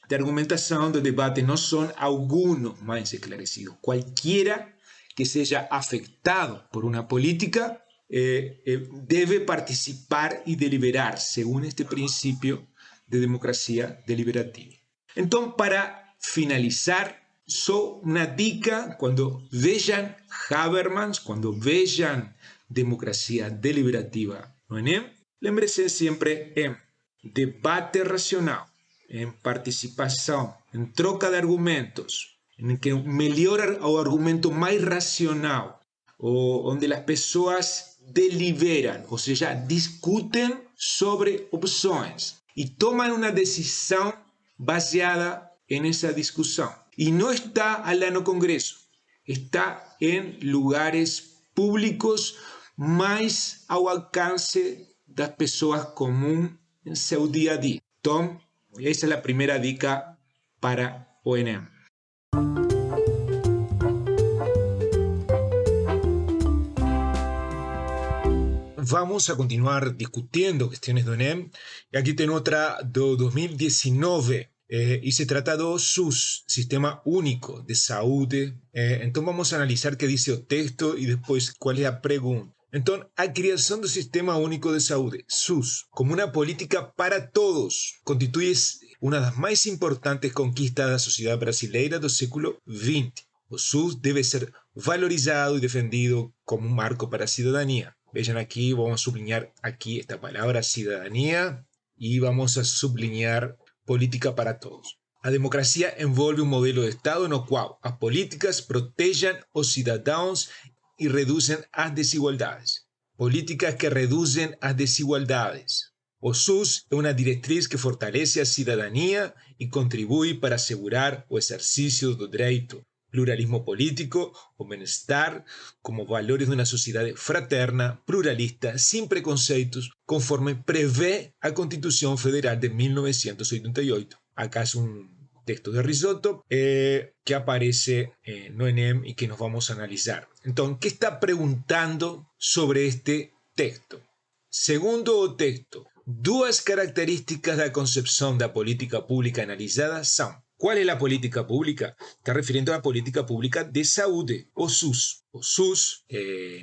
de argumentación, de debate, no son algunos más esclarecidos. Cualquiera que sea afectado por una política debe participar y deliberar según este principio de democracia deliberativa. Entonces, para finalizar, só una dica: cuando vean Habermas, cuando vean democracia deliberativa no Enem, lembre-se siempre en debate racional, en participación, en troca de argumentos, en que melhora o argumento más racional, o donde las personas deliberan, o sea, discuten sobre opciones y toman una decisión baseada en esa discusión. Y no está allá en el Congreso, está en lugares públicos más al alcance de las personas comunes en su día a día. Entonces, esa es la primera dica para o Enem. Vamos a continuar discutiendo cuestiones do Enem. Y aquí tengo otra de 2019. Y se trata do SUS, Sistema Único de Saúde. Entonces vamos a analizar qué dice el texto y después cuál es la pregunta. Entonces, a creación del Sistema Único de Saúde, SUS, como una política para todos, constituye una de las más importantes conquistas da sociedade brasileira do século XX. O SUS debe ser valorizado y defendido como un marco para la ciudadanía. Vean aquí, vamos a subrayar aquí esta palabra ciudadanía y vamos a subrayar política para todos. A democracia envolve un modelo de Estado no qual as políticas protegen os cidadãos y reducen as desigualdades. Políticas que reducen as desigualdades. O SUS es una directriz que fortalece a ciudadanía y contribuye para asegurar o exercicio do direito, pluralismo político o bienestar como valores de una sociedad fraterna, pluralista, sin preconceitos, conforme prevé a Constitución Federal de 1988. Acá es un texto de Risotto que aparece no Enem y que nos vamos a analizar. Entonces, ¿qué está preguntando sobre este texto? Segundo o texto, duas características da concepción da política pública analizada son: ¿Cuál es la política pública? Está refiriendo a la política pública de saúde, o SUS. O SUS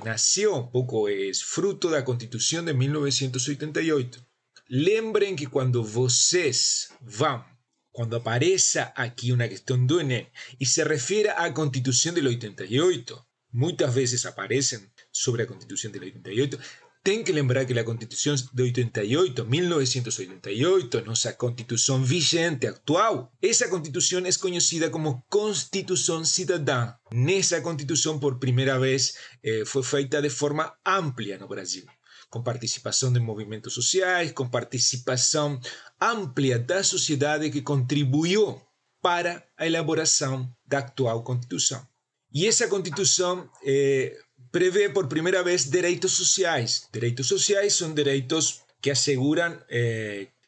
nació un poco, es fruto da Constituição de 1988. Lembrem que quando vocês vão, quando apareça aqui uma questão do Enem e se refere à Constituição de 88, muitas vezes aparecem sobre a Constituição de 88, tem que lembrar que a Constituição de 88, 1988, nossa Constituição vigente atual, essa Constituição é conhecida como Constituição Cidadã. Nessa Constituição, por primeira vez, foi feita de forma ampla no Brasil, com participação de movimentos sociais, com participação ampla da sociedade que contribuiu para a elaboração da atual Constituição. E essa Constituição prevê por primeira vez direitos sociais. Direitos sociais são direitos que asseguram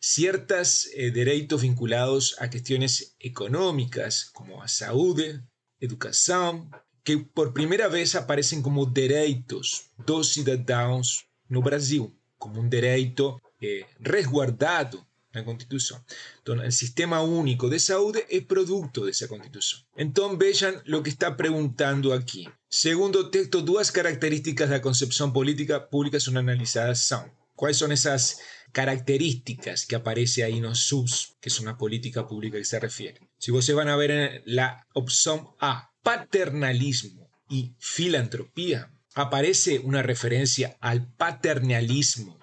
ciertos direitos vinculados a questões econômicas, como a saúde, educação, que por primeira vez aparecem como direitos dos cidadãos no Brasil, como um direito resguardado na Constituição. Então, o Sistema Único de Saúde é produto dessa Constituição. Então, vejam o que está perguntando aqui. Segundo o texto, duas características da concepção política pública são analisadas. Quais são essas características que aparecem aí no SUS, que são a política pública que se refere? Se vocês vão ver na opção A, paternalismo e filantropia, aparece uma referência ao paternalismo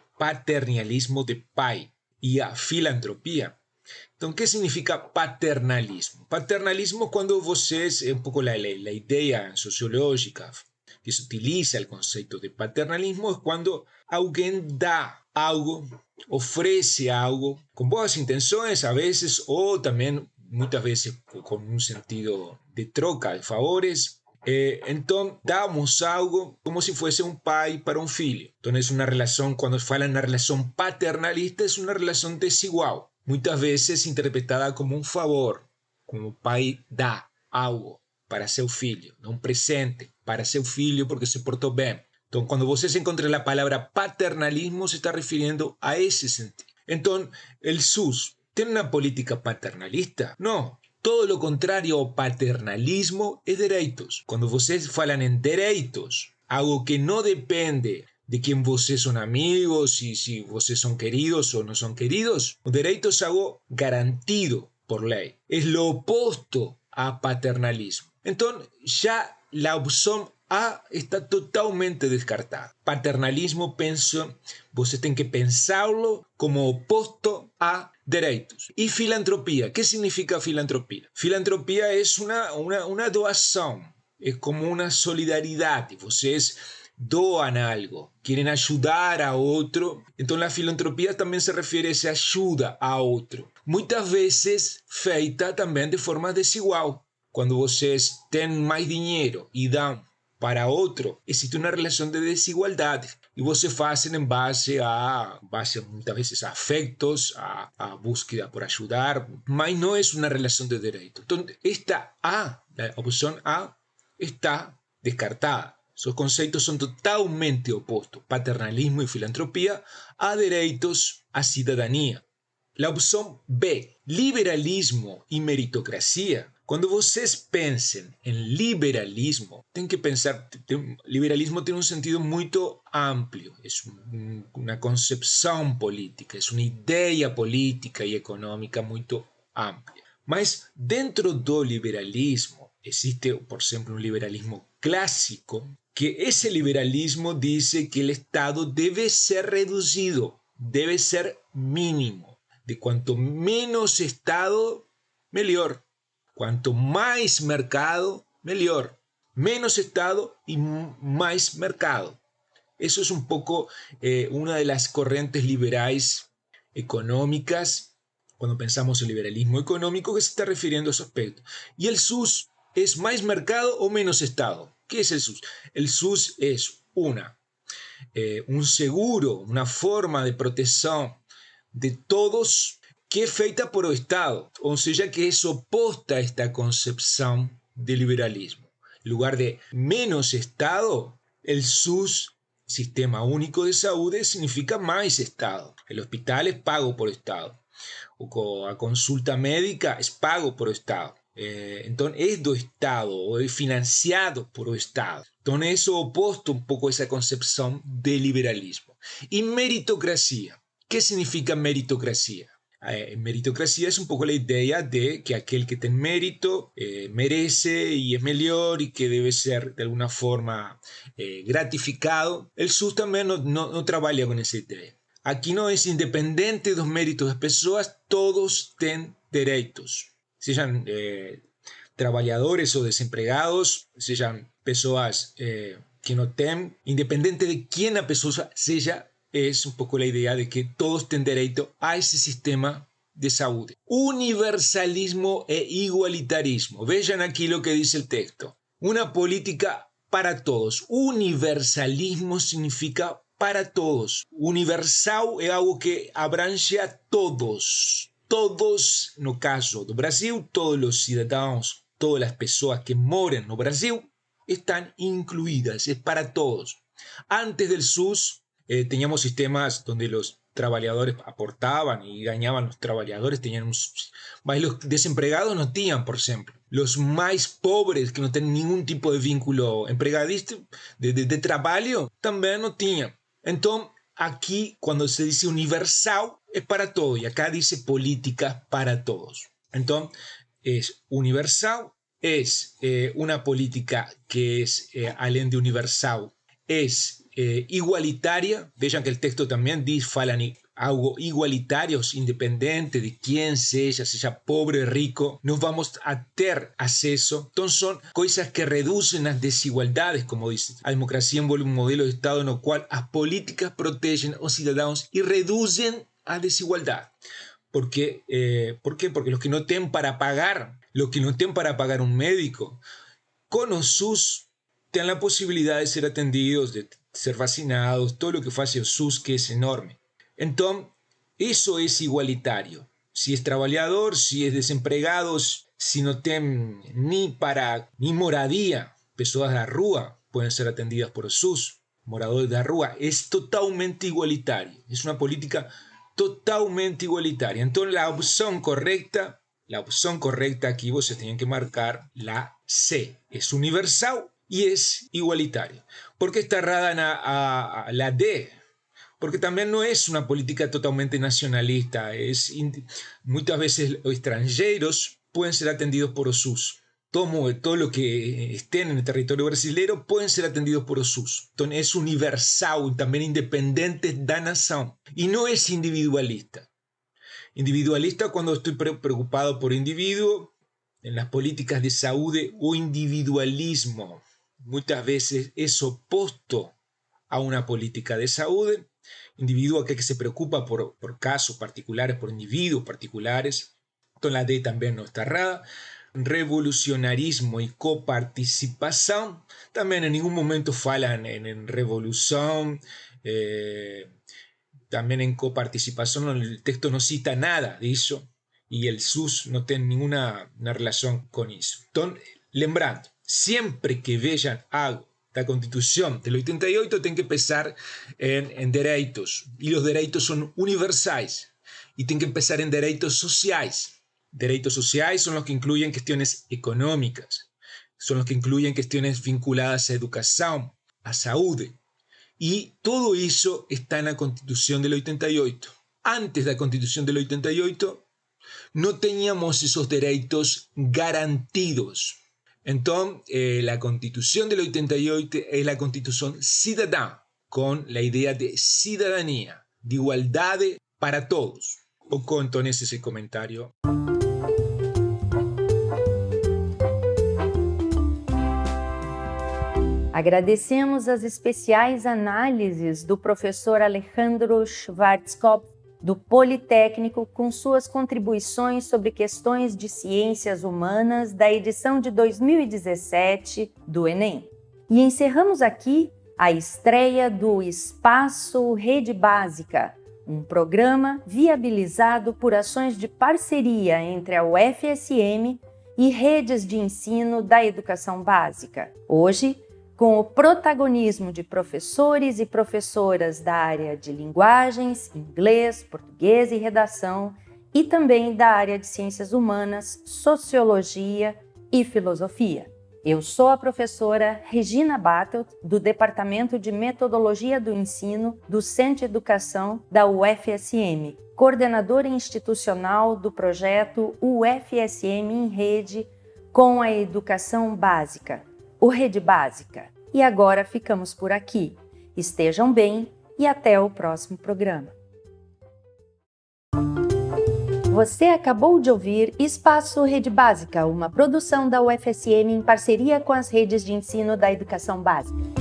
de pai, e a filantropia. Então, o que significa paternalismo? Paternalismo, quando vocês, é um pouco a ideia sociológica que se utiliza o conceito de paternalismo, é quando alguém dá algo, oferece algo, com boas intenções, a vezes, ou também, muitas vezes, com um sentido de troca de favores. Então, damos algo como se fosse um pai para um filho. Então, é uma relação, quando falam na relação paternalista, é uma relação desigual. Muitas vezes interpretada como um favor, como o pai dá algo para seu filho, um presente para seu filho porque se portou bem. Então, quando vocês encontram a palavra paternalismo, se está referindo a esse sentido. Então, o SUS tem uma política paternalista? Não. Todo lo contrario ao paternalismo é direitos. Quando vocês falam em direitos, algo que não depende de quem vocês são amigos, se vocês são queridos ou não são queridos, o direito é algo garantido por lei. É o oposto a paternalismo. Então, já a opção A está totalmente descartada. Paternalismo, penso, você tem que pensá-lo como oposto a direitos. E filantropia, que significa filantropia? Filantropia é uma doação, é como uma solidariedade. Vocês doam algo, querem ajudar a outro. Então, a filantropia também se refere a essa ajuda a outro. Muitas vezes feita também de forma desigual. Quando vocês têm mais dinheiro e dão para outro, existe uma relação de desigualdade. E você fazem em base muitas vezes a afetos, a búsqueda por ajudar, mas não é uma relação de direito. Então, a opção A está descartada. Os conceitos são totalmente opostos, paternalismo e filantropia, a direitos, a cidadania. A opção B, liberalismo e meritocracia. Quando vocês pensem em liberalismo, tem que pensar, liberalismo tem um sentido muito amplo, é uma concepção política, é uma ideia política e econômica muito ampla. Mas dentro do liberalismo, existe, por exemplo, um liberalismo clássico, que esse liberalismo diz que o Estado deve ser reduzido, deve ser mínimo. De quanto menos Estado, melhor. Quanto mais mercado, melhor. Menos Estado e mais mercado. Eso es un poco una de las corrientes liberales económicas, cuando pensamos en liberalismo económico, que se está refiriendo a ese aspecto. ¿Y el SUS es más mercado o menos Estado? ¿Qué es el SUS? El SUS es un seguro, una forma de protección de todos que es feita por el Estado, o sea que es oposta a esta concepción de liberalismo. En lugar de menos Estado, el SUS, Sistema Único de Salud, significa más Estado. El hospital es pago por Estado. a consulta médica é pago por o Estado. Então é do Estado, ou é financiado por o Estado. Então isso é oposto um pouco a essa concepção de liberalismo. E meritocracia. O que significa meritocracia? Meritocracia es un poco la idea de que aquel que tiene mérito merece y es mejor y que debe ser de alguna forma gratificado. El SUS también no trabaja con esa idea. Aquí no es independiente de los méritos de las personas, todos tienen derechos. Sean trabajadores o desempregados, sean personas que no tienen, independiente de quién la persona sea, es un poco la idea de que todos tienen derecho a ese sistema de salud. Universalismo e igualitarismo. Vean aquí lo que dice el texto. Una política para todos. Universalismo significa para todos. Universal es algo que abrange a todos. Todos, no caso do Brasil, todos los ciudadanos, todas las personas que moran no Brasil están incluidas. Es para todos. Antes del SUS, teníamos sistemas donde los trabajadores aportaban y ganaban los trabajadores, mas los desempregados no tenían, por ejemplo. Los más pobres que no tienen ningún tipo de vínculo empregadista, de trabajo, también no tenían. Entonces, aquí cuando se dice universal, es para todo, y acá dice política para todos. Entonces, es universal, es una política que es, além de universal, es igualitaria. Vean que el texto también fala algo igualitario, independiente de quién sea pobre o rico, nos vamos a tener acceso. Entonces son cosas que reducen las desigualdades, como dice. La democracia envuelve un modelo de Estado en el cual las políticas protegen a los ciudadanos y reducen la desigualdad. ¿Por qué? Porque los que no tienen para pagar, un médico, con los SUS tienen la posibilidad de ser atendidos, de ser vacinados, todo lo que hace el SUS, que es enorme. Entonces, eso es igualitario. Si es trabajador, si es desempregado, si no tienen ni moradía, personas de la rúa pueden ser atendidas por el SUS, moradores de la rúa. Es totalmente igualitario. Es una política totalmente igualitaria. Entonces, la opción correcta aquí vos tienen que marcar la C. Es universal y es igualitario. ¿Por qué está errada a la D? Porque también no es una política totalmente nacionalista. Muchas veces los extranjeros pueden ser atendidos por el SUS. Todo lo que estén en el territorio brasileño pueden ser atendidos por el SUS. Entonces es universal y también independiente de la nación. Y no es individualista. Individualista cuando estoy preocupado por individuo, en las políticas de salud o individualismo. Muchas veces es opuesto a una política de salud. Individuo que se preocupa por casos particulares, por individuos particulares. Entonces la D también no está errada. Revolucionarismo y coparticipación. También en ningún momento falan en revolución. También en coparticipación el texto no cita nada de eso. Y el SUS no tiene ninguna relación con eso. Entonces, lembrando, siempre que vean algo da Constitución del 88 tienen que pensar en derechos. Y los derechos son universales. Y tienen que empezar en derechos sociales. Derechos sociales son los que incluyen cuestiones económicas. Son los que incluyen cuestiones vinculadas a educación, a salud. Y todo eso está en la Constitución del 88. Antes de la Constitución del 88 no teníamos esos derechos garantidos. Entonces, la Constitución del 88 es la Constitución ciudadana, con la idea de ciudadanía, de igualdad para todos. Poco entonces ese comentario. Agradecemos as especiais análises do professor Alejandro Schwarzkopf, do Politécnico, com suas contribuições sobre questões de ciências humanas da edição de 2017 do Enem. E encerramos aqui a estreia do Espaço Rede Básica, um programa viabilizado por ações de parceria entre a UFSM e redes de ensino da educação básica. Hoje, com o protagonismo de professores e professoras da área de linguagens, inglês, português e redação, e também da área de Ciências Humanas, Sociologia e Filosofia. Eu sou a professora Regina Bartelt, do Departamento de Metodologia do Ensino do Centro de Educação da UFSM, coordenadora institucional do projeto UFSM em Rede com a Educação Básica, o Rede Básica. E agora ficamos por aqui. Estejam bem e até o próximo programa. Você acabou de ouvir Espaço Rede Básica, uma produção da UFSM em parceria com as redes de ensino da educação básica.